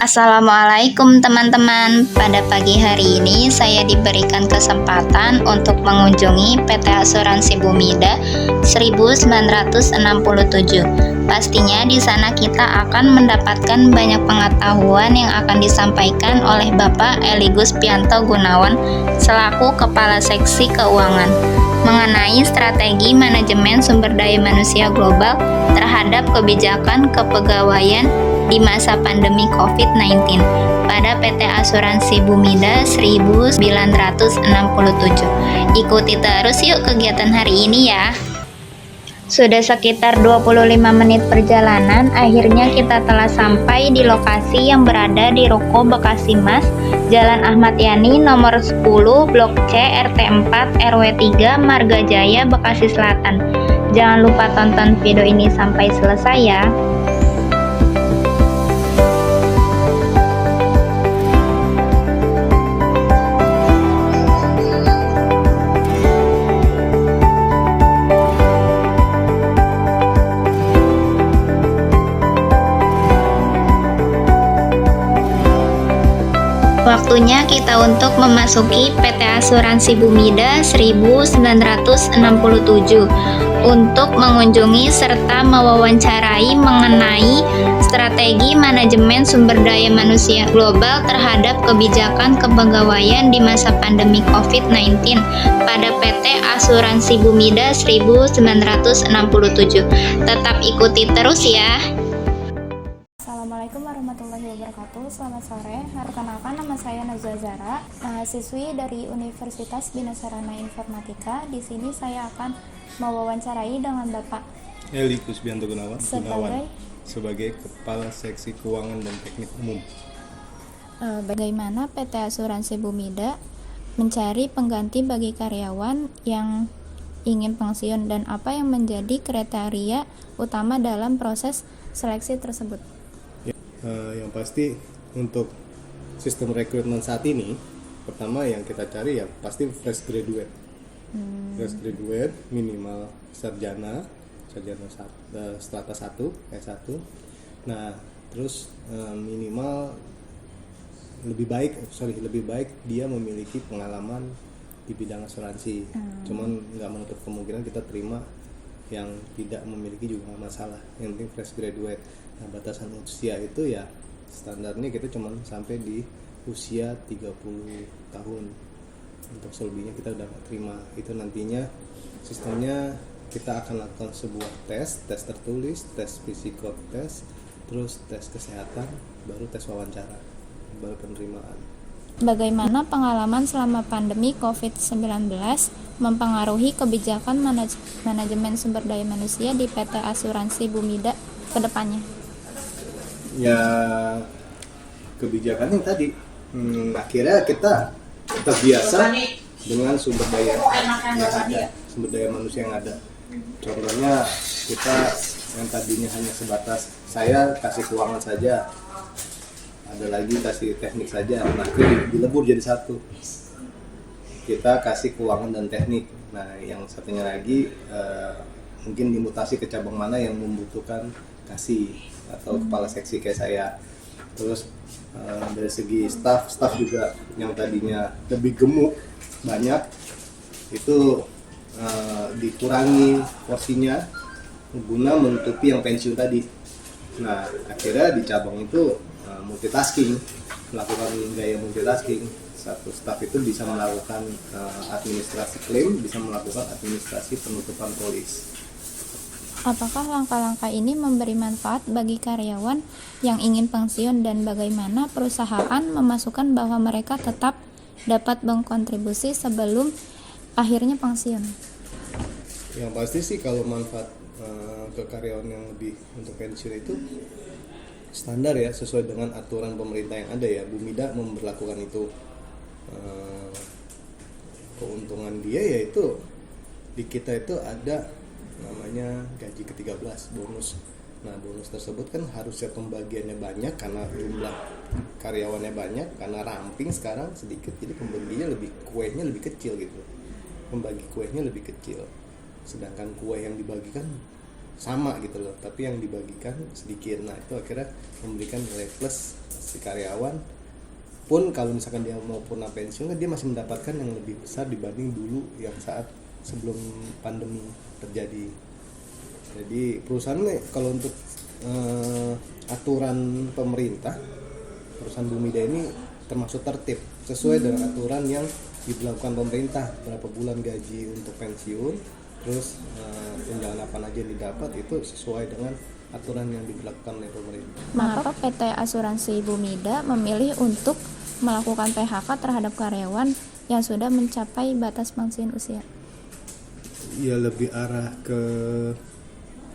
Assalamualaikum teman-teman. Pada pagi hari ini saya diberikan kesempatan untuk mengunjungi PT Asuransi Bumida 1967. Pastinya di sana kita akan mendapatkan banyak pengetahuan yang akan disampaikan oleh Bapak Eligus Pianto Gunawan selaku Kepala Seksi Keuangan mengenai strategi manajemen sumber daya manusia global terhadap kebijakan kepegawaian di masa pandemi COVID-19 pada PT Asuransi Bumida 1967. Ikuti terus yuk kegiatan hari ini ya. Sudah sekitar 25 menit perjalanan, akhirnya kita telah sampai di lokasi yang berada di Ruko Bekasi Mas, Jalan Ahmad Yani nomor 10, Blok C, RT 4, RW 3, Margajaya, Bekasi Selatan. Jangan lupa tonton video ini sampai selesai ya. Waktunya kita untuk memasuki PT Asuransi Bumida 1967 untuk mengunjungi serta mewawancarai mengenai strategi manajemen sumber daya manusia global terhadap kebijakan kepegawaian di masa pandemi COVID-19 pada PT Asuransi Bumida 1967. Tetap ikuti terus ya. Assalamualaikum warahmatullahi wabarakatuh. Selamat sore. Perkenalkan, nama saya Nazwa Zara, mahasiswi dari Universitas Bina Sarana Informatika. Di sini saya akan mewawancarai dengan Bapak Eligus Pianto Gunawan sebagai Kepala Seksi Keuangan dan Teknik Umum. Bagaimana PT Asuransi Bumida mencari pengganti bagi karyawan yang ingin pensiun dan apa yang menjadi kriteria utama dalam proses seleksi tersebut? Yang pasti untuk sistem rekrutmen saat ini, pertama yang kita cari ya pasti fresh graduate. Fresh graduate minimal sarjana strata 1, S1. Nah, terus minimal lebih baik dia memiliki pengalaman di bidang asuransi. Cuman nggak menutup kemungkinan kita terima yang tidak memiliki juga nggak masalah. Yang penting fresh graduate. Nah, batasan usia itu ya standarnya kita cuma sampai di usia 30 tahun. Untuk selebihnya kita udah nggak terima. Itu nantinya sistemnya kita akan lakukan sebuah tes tertulis, tes psikotest, terus tes kesehatan, baru tes wawancara, baru penerimaan. Bagaimana pengalaman selama pandemi COVID-19 mempengaruhi kebijakan manajemen sumber daya manusia di PT Asuransi Bumida ke depannya? Ya, kebijakan yang tadi akhirnya kita terbiasa dengan sumber daya manusia yang ada. Contohnya kita yang tadinya hanya sebatas saya kasih keuangan saja, ada lagi kasih teknik saja, nah itu dilebur jadi satu, kita kasih keuangan dan teknik. Nah yang satunya lagi mungkin dimutasi ke cabang mana yang membutuhkan kasih atau kepala seksi kayak saya. Terus dari segi staff juga yang tadinya lebih gemuk banyak itu dikurangi porsinya guna menutupi yang pensiun tadi. Nah akhirnya di cabang itu multitasking, melakukan gaya multitasking. Satu staff itu bisa melakukan administrasi klaim, bisa melakukan administrasi penutupan polis. Apakah langkah-langkah ini memberi manfaat bagi karyawan yang ingin pensiun dan bagaimana perusahaan memastikan bahwa mereka tetap dapat berkontribusi sebelum akhirnya pensiun? Yang pasti sih kalau manfaat ke karyawan yang lebih untuk pensiun itu standar ya, sesuai dengan aturan pemerintah yang ada ya. Bumida memberlakukan itu. Keuntungan dia yaitu di kita itu ada namanya gaji ke-13, bonus. Nah bonus tersebut kan harusnya pembagiannya banyak karena jumlah karyawannya banyak, karena ramping sekarang sedikit, jadi kuenya lebih kecil gitu. Pembagi kuenya lebih kecil, sedangkan kue yang dibagikan sama gitu loh, tapi yang dibagikan sedikit. Nah itu akhirnya memberikan nilai plus si karyawan pun kalau misalkan dia mau purna pensiun, dia masih mendapatkan yang lebih besar dibanding dulu yang saat sebelum pandemi terjadi. Jadi perusahaan nih kalau untuk aturan pemerintah, perusahaan Bumida ini termasuk tertib sesuai dengan aturan yang diberlakukan pemerintah, berapa bulan gaji untuk pensiun, terus tunjangan apa aja yang didapat itu sesuai dengan aturan yang diberlakukan oleh pemerintah. Mengapa PT Asuransi Bumida memilih untuk melakukan PHK terhadap karyawan yang sudah mencapai batas pensiun usia? Ya lebih arah ke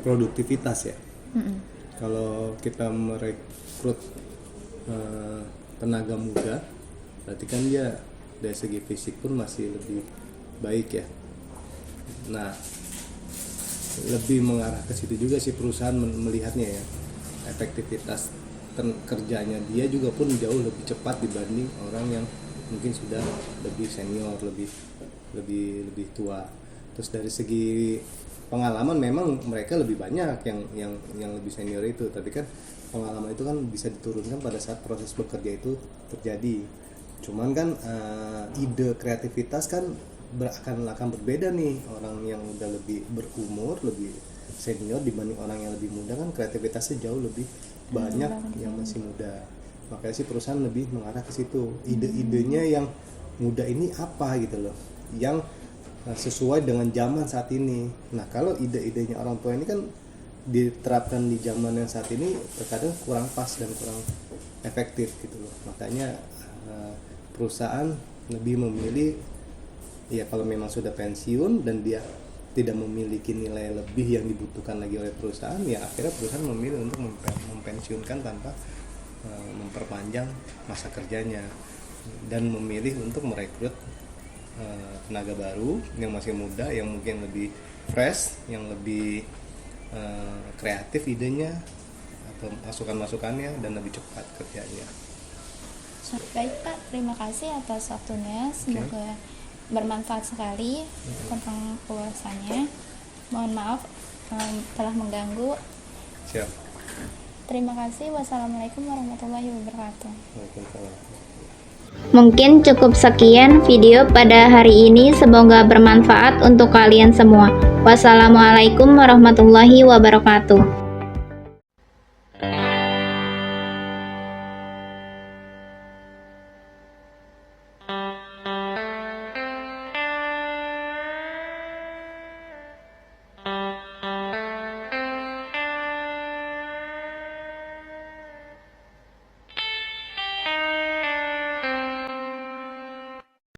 produktivitas ya. Kalau kita merekrut tenaga muda, berarti kan dia dari segi fisik pun masih lebih baik ya. Nah, lebih mengarah ke situ juga sih perusahaan melihatnya ya. Efektivitas kerjanya dia juga pun jauh lebih cepat dibanding orang yang mungkin sudah lebih senior, lebih tua. Terus dari segi pengalaman memang mereka lebih banyak yang lebih senior itu, tapi kan pengalaman itu kan bisa diturunkan pada saat proses bekerja itu terjadi. Cuman kan ide kreativitas kan akan berbeda nih. Orang yang udah lebih berumur, lebih senior dibanding orang yang lebih muda kan kreativitasnya jauh lebih banyak yang masih muda. Makanya sih perusahaan lebih mengarah ke situ. Ide-idenya yang muda ini apa gitu loh, yang sesuai dengan zaman saat ini. Nah kalau ide-idenya orang tua ini kan diterapkan di zaman yang saat ini terkadang kurang pas dan kurang efektif gitu loh. Makanya perusahaan lebih memilih ya kalau memang sudah pensiun dan dia tidak memiliki nilai lebih yang dibutuhkan lagi oleh perusahaan, ya akhirnya perusahaan memilih untuk mempensiunkan tanpa memperpanjang masa kerjanya dan memilih untuk merekrut tenaga baru yang masih muda, yang mungkin lebih fresh, yang lebih kreatif idenya atau masukan-masukannya dan lebih cepat kerjanya. Baik Pak, terima kasih atas waktunya. Semoga bermanfaat sekali tentang ulasannya. Mohon maaf telah mengganggu. Siap. Terima kasih. Wassalamualaikum warahmatullahi wabarakatuh. Waalaikumsalam. Mungkin cukup sekian video pada hari ini, semoga bermanfaat untuk kalian semua. Wassalamualaikum warahmatullahi wabarakatuh.